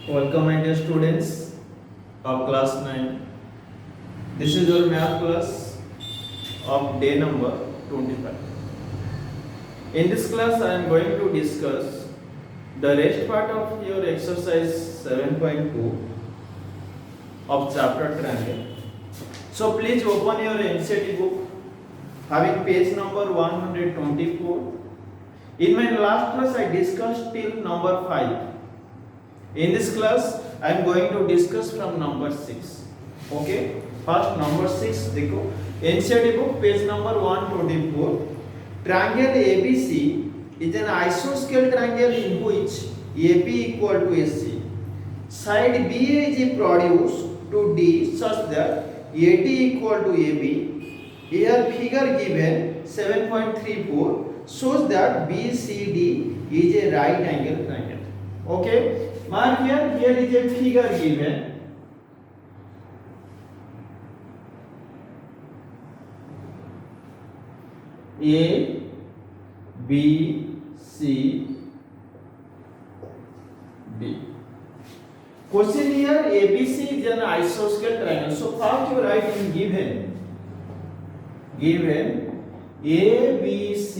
Welcome, my dear students of class 9. This is your math class of day number 25. In this class, I am going to discuss the rest part of your exercise 7.2 of chapter triangle. So please open your NCERT book having page number 124. In my last class, I discussed till number 5. In this class, I am going to discuss from number 6. Okay? First number 6, देखो NCERT book page number 124. Triangle ABC is an isosceles triangle in which AP equal to AC. Side BA is produced to D such that AD equal to AB. Here figure given 7.34 shows that BCD is a right angle triangle. Okay? Mark here is a figure given. A, B, C, D. Question here, ABC is an isosceles triangle. So first you write in given ABC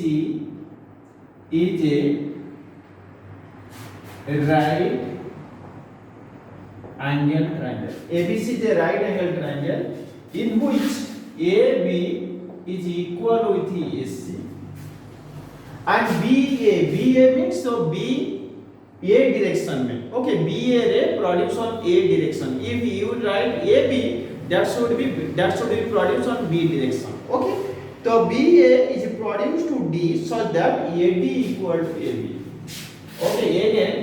is a right angle triangle. ABC is a right angle triangle in which AB is equal with AC and BA means so B A direction में. Okay, BA ray produce on A direction. If you write AB, that should be produced on B direction. Okay, so BA is produced to D such that AD equal to AB. Okay, again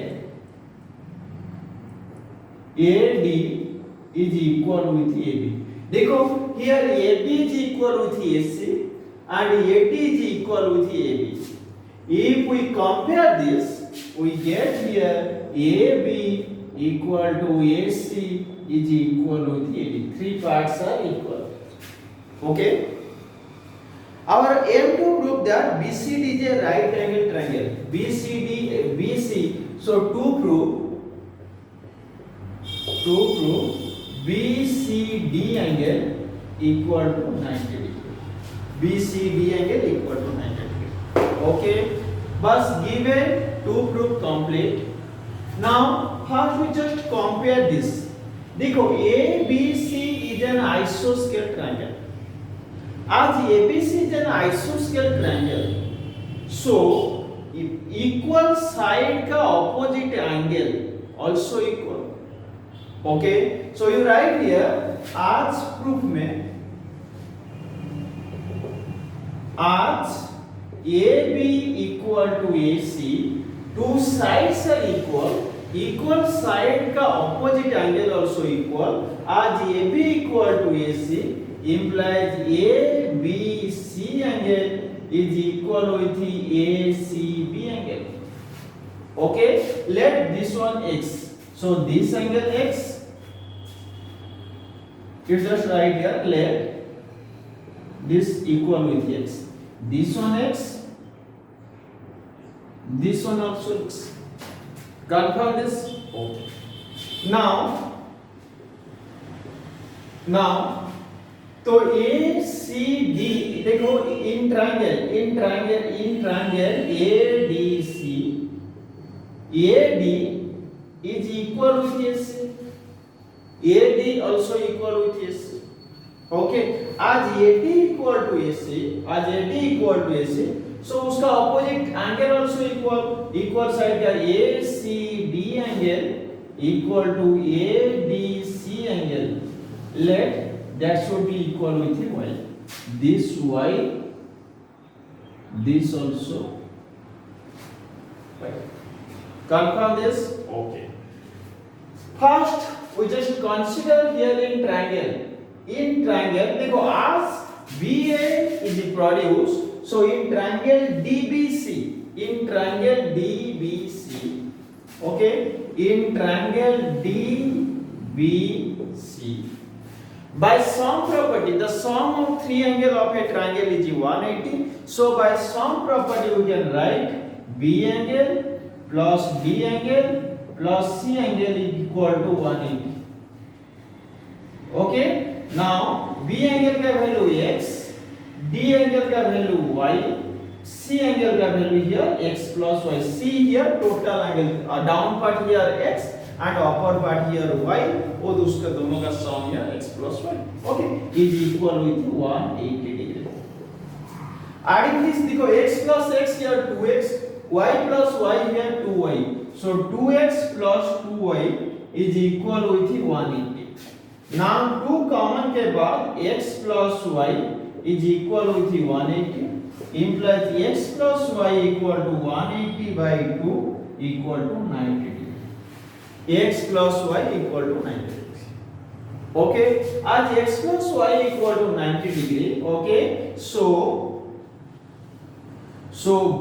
AD is equal with AB. देखो here AB is equal with AC and AD is equal with AB. If we compare this, we get here AB equal to AC is equal with AD. Three parts are equal. Okay. Our aim to prove that BCD is a right angle triangle. BC. So to prove BCD angle equal to 90 degree. BCD angle equal to 90 degree. Okay. But given to prove complete. Now first we just compare this. देखो ABC is an isosceles triangle. As ABC is an isosceles triangle, so equal side का opposite angle also equal. Okay, so you write here आज proof में आज AB equal to AC, two sides are equal side का opposite angle also equal. आज AB equal to AC implies ABC angle is equal with the ACB angle. Okay, let this one X. So this angle X. You just write here, let this equal with X. This one X. This one also X. Confirm this? Okay. Now, तो ACD देखो in triangle ADC, AD is equal with AC. AD also equal with AC. Okay, आज AD equal to AC, so उसका opposite angle also equal side का ACD angle equal to ADC angle. Let that should be equal with Y. This Y, this also Y. Confirm this? Okay. First, we just consider here in triangle. In triangle, देखो as BA is produced, so in triangle DBC, okay, in triangle DBC, by sum property, the sum of three angle of a triangle is 180. So by sum property, we can write B angle plus D angle plus C angle is equal to 180. Okay, now B angle का value x, D angle का value y, C angle का value here x plus y. C here total angle, down part here x and upper part here y, और उसका दोनों का sum here x plus y. Okay, is equal with 180 degree. Adding this, देखो x plus x here 2x, y plus y here 2y. So 2x plus 2y is equal with 180. Now 2 common के बाद x plus y is equal with 180. Implies x plus y equal to 180 by 2 equal to 90 degree. X plus y equal to 90 degree. Okay, as x plus y equal to 90 degree. Okay, so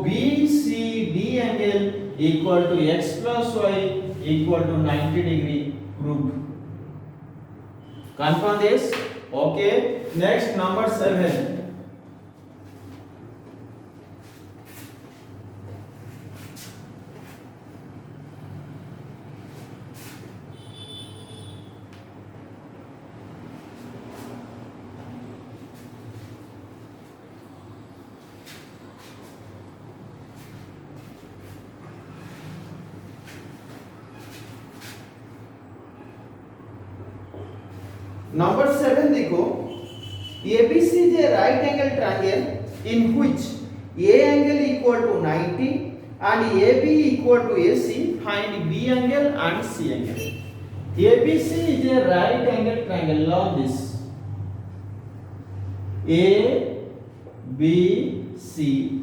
BCD angle equal to x plus y equal to 90 degree proved. Confirm this. Okay, next number 7. Number 7 देखो, ABC is a right angle triangle in which A angle equal to 90 and AB equal to AC. Find B angle and C angle. ABC is a right angle triangle. Learn this. A, B, C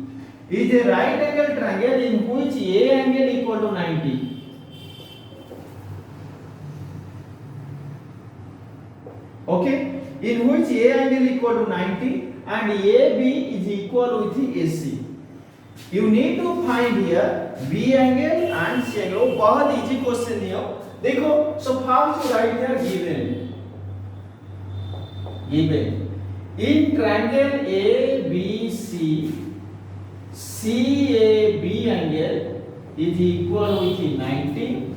is a right angle triangle in which A angle equal to 90. Okay, in which A angle equal to 90 and AB is equal with AC. You need to find here B angle and C angle. बहुत easy question है. देखो, so first you write here given. In triangle ABC, CAB angle is equal with 90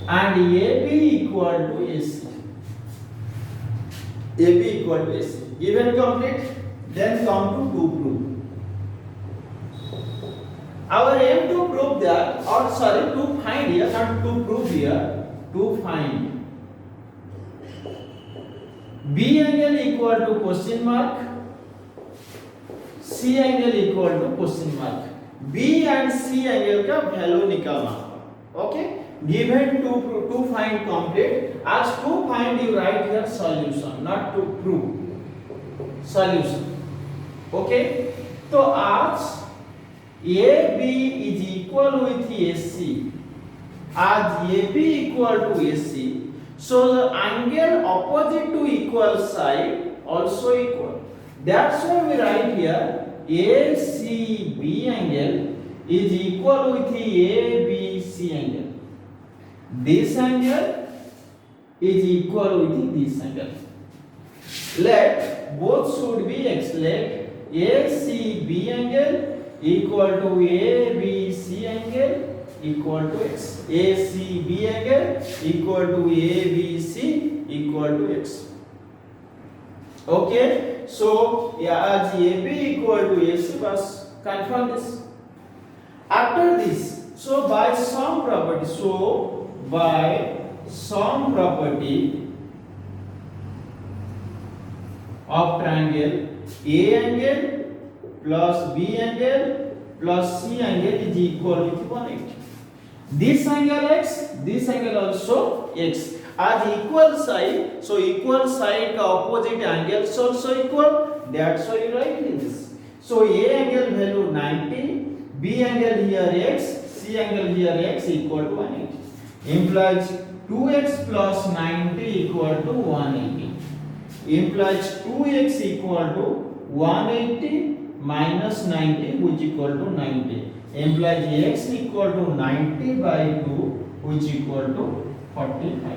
and AB equal to AC. AB equal to AC. Given complete, then come to prove. Our aim to prove that, or sorry, to find here, not to prove here, to find B angle equal to question mark, C angle equal to question mark. B and C angle का value निकालना. Okay? Given to find complete. As to find, you write here solution, not to prove. Solution. Okay? तो आज AB is equal with AC. As AB equal to AC, so the angle opposite to equal side also equal. That's why we write here ACB angle is equal with the ABC angle. This angle is equal with this angle. Let both should be x. Let ACB angle equal to ABC angle equal to x. ACB angle equal to ABC equal to x. Okay, so yeah, as AB equal to AC, was confirm this. After this, so by some property, of triangle, A angle plus B angle plus C angle is equal with 180. This angle x, this angle also x. As equal side, so equal side का opposite angles also equal. That's why you write this. So A angle value 90, B angle here x, C angle here x equal to 180. Implies 2x plus 90 equal to 180. Implies 2x equal to 180 minus 90 which equal to 90. Implies x equal to 90 by 2 which equal to 45.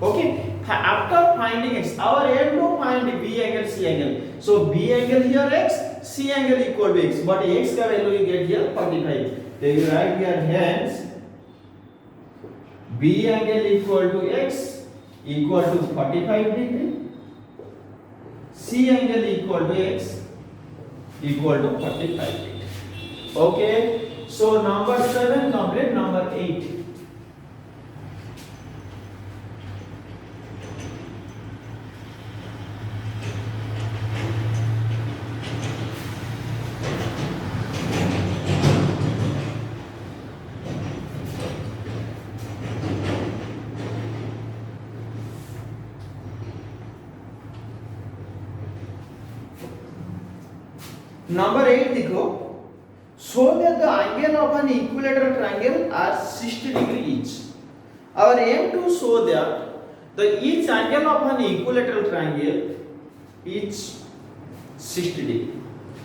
Okay, after finding x, our aim to find B angle, C angle. So B angle here x, C angle equal to x, but x का value you get here 45. Then you write here hence B angle equal to x equal to 45 degree. C angle equal to x equal to 45 degree. Okay. So number 7 complete. Number 8. Number 8 देखो, show that the angle of an equilateral triangle are 60 degree each. Our aim to show that the each angle of an equilateral triangle is 60 degree.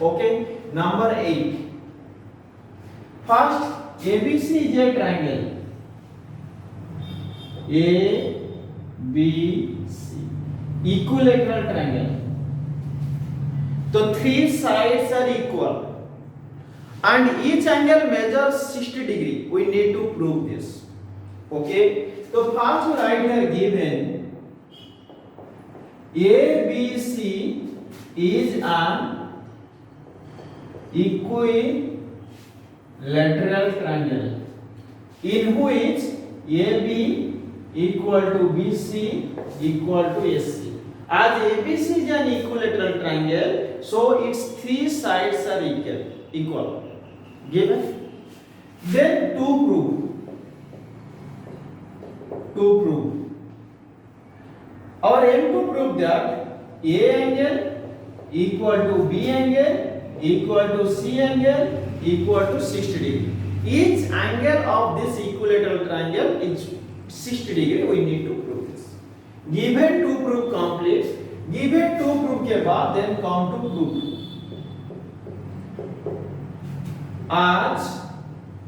Okay. Number 8. First, ABC is a triangle. ABC equilateral triangle. So three sides are equal and each angle measures 60 degree. We need to prove this. Okay. So first we write here given ABC is an equilateral triangle in which AB equal to BC equal to AC. As ABC is an equilateral triangle, so its three sides are equal. Given. Then to prove. Our aim to prove that A angle equal to B angle equal to C angle equal to 60 degree. Each angle of this equilateral triangle is 60 degree. We need to prove this. Given to prove complete. Given to prove के बाद then come to prove. As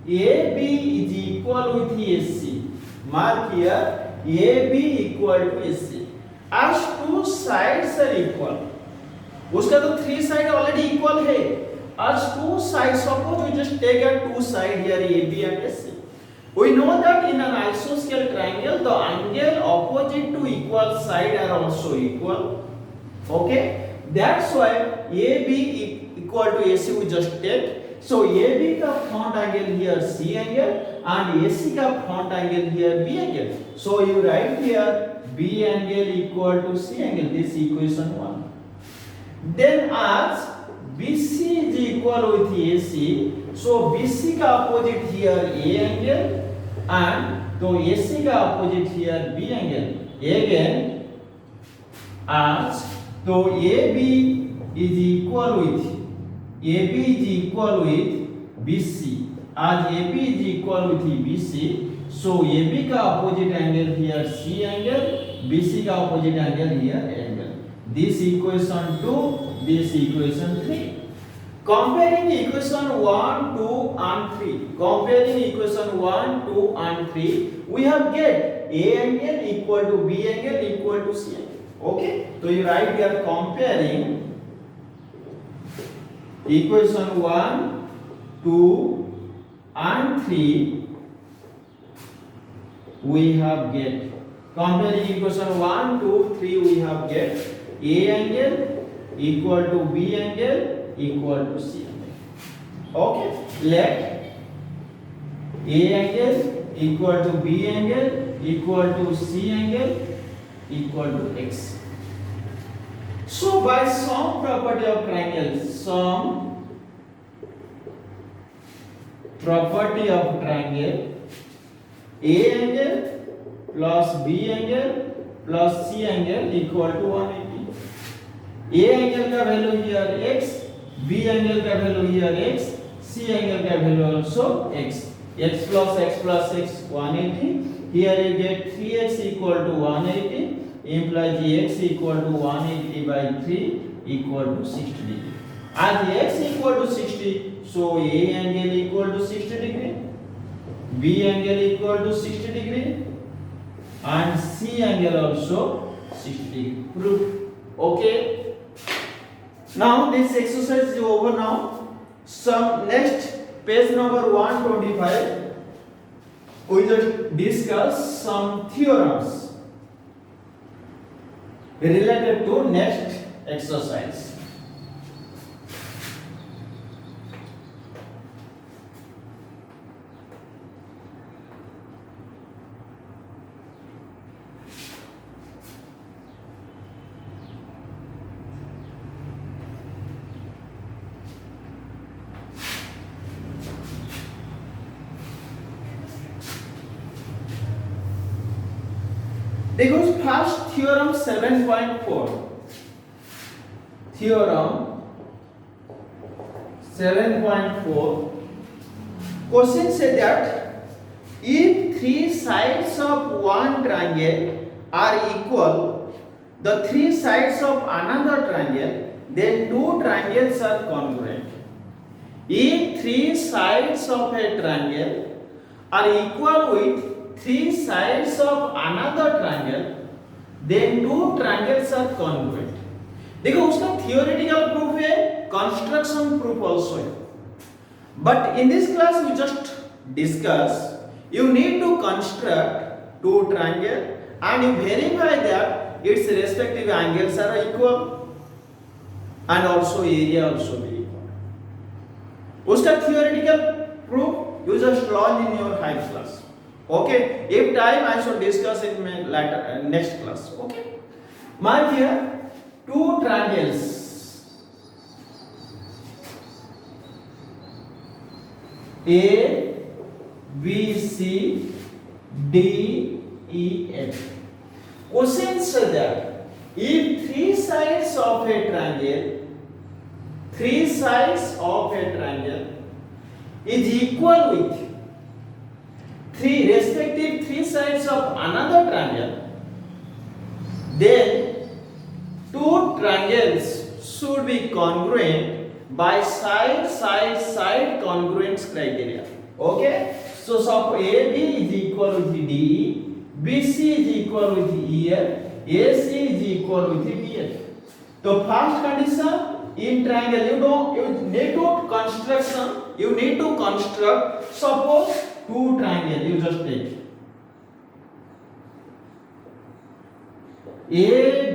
AB is equal with AC. Mark here AB equal to AC. As two sides are equal. उसका तो three side already equal है. As two sides, suppose we just take a two side here AB and AC. We know that in an isosceles triangle, the angle opposite to equal side are also equal. Okay, that's why AB equal to AC we just take. So AB का front angle here C angle and AC का front angle here B angle. So you write here B angle equal to C angle. This equation 1. Then as BC is equal with AC, so BC का opposite here A angle and तो AC का opposite here B angle. Again as तो AB is equal with BC. As AB is equal with BC, so AB का opposite angle here C angle, BC का opposite angle here angle. This equation 2, this equation 3. Comparing equation 1, 2 and 3. Comparing equation 1, 2 and 3, we have get A angle equal to B angle equal to C angle. Okay, so you write here comparing equation 1, 2 and 3, we have get comparing equation 1, 2, 3, we have get A angle equal to B angle equal to C angle. Okay, let A angle equal to B angle equal to C angle equal to x. So by sum property of triangle, sum property of triangle, A angle plus B angle plus C angle equal to 180. A angle का value here x, B angle का value here x, C angle का value also x. X plus x plus x 180. Here you get 3x equal to 180. Implies x equal to 180 by 3 equal to 60 degree. As x equal to 60, so A angle equal to 60 degree, B angle equal to 60 degree, and C angle also 60 degree. Proof. Okay. Now this exercise is over now. Some next page number 125. we just discuss some theorems related to next exercise. देखो first theorem 7.4 theorem 7.4 question said that if three sides of one triangle are equal the three sides of another triangle then two triangles are congruent if three sides of a triangle are equal with three sides of another triangle then two triangles are congruent. देखो उसका theoretical proof है, construction proof also है. But in this class we just discuss you need to construct two triangle and you verify that its respective angles are equal and also area also be equal. उसका theoretical proof you just learn in your high class. Okay, if time I should discuss in my later next class. Okay, mark here two triangles A B C D E F. Question says that if three sides of a triangle is equal with respective three sides of another triangle then two triangles should be congruent by side congruence criteria. Okay, so AB is equal with DE, BC is equal with EF, AC is equal with DF. So first condition in triangle you need to construct suppose two triangle you just take A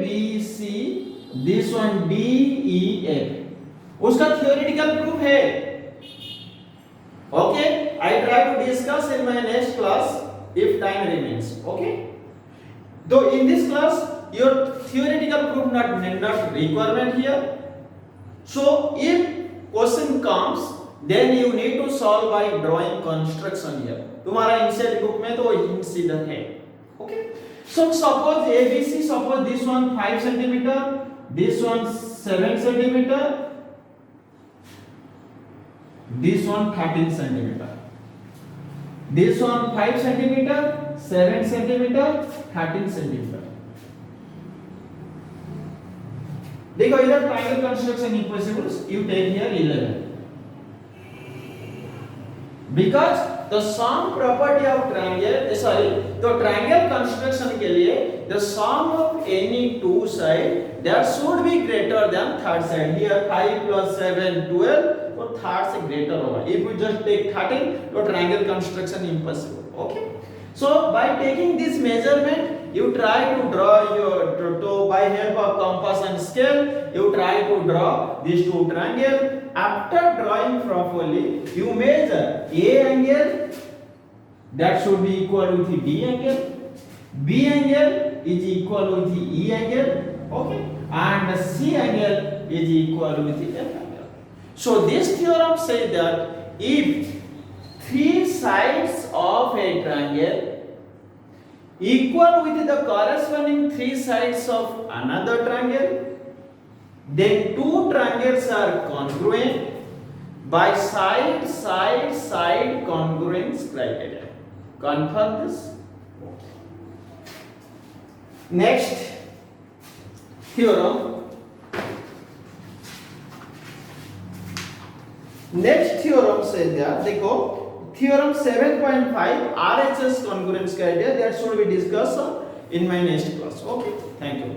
B C this one D E F उसका theoretical proof है. Okay, I try to discuss in my next class if time remains. Okay, though in this class your theoretical proof not requirement here. So if question comes then you need to solve by drawing construction here. तुम्हारा इंसेट book में तो hint सीधा है. Okay, so suppose ABC, suppose this one 5 centimeter, this one 7 centimeter, this one 13 centimeter, this one 5 centimeter, 7 centimeter, 13 centimeter. देखो इधर triangle construction impossible, you take here 11. Because the sum property of तो triangle construction के लिए the sum of any two side that should be greater than third side. Here 5 plus 7 12 तो third से greater होगा. If we just take 13 तो triangle construction impossible. Okay, so by taking this measurement you try to draw by help of compass and scale you try to draw these two triangles. After drawing properly you measure A angle that should be equal with the D angle, B angle is equal with the E angle, okay, and the C angle is equal with the F angle. So this theorem says that if three sides of a triangle equal with the corresponding three sides of another triangle then two triangles are congruent by side congruence criteria. Confirm this. Next theorem. Next theorem says that देखो theorem 7.5 RHS congruence criteria that should be discussed in my next class. Okay, thank you.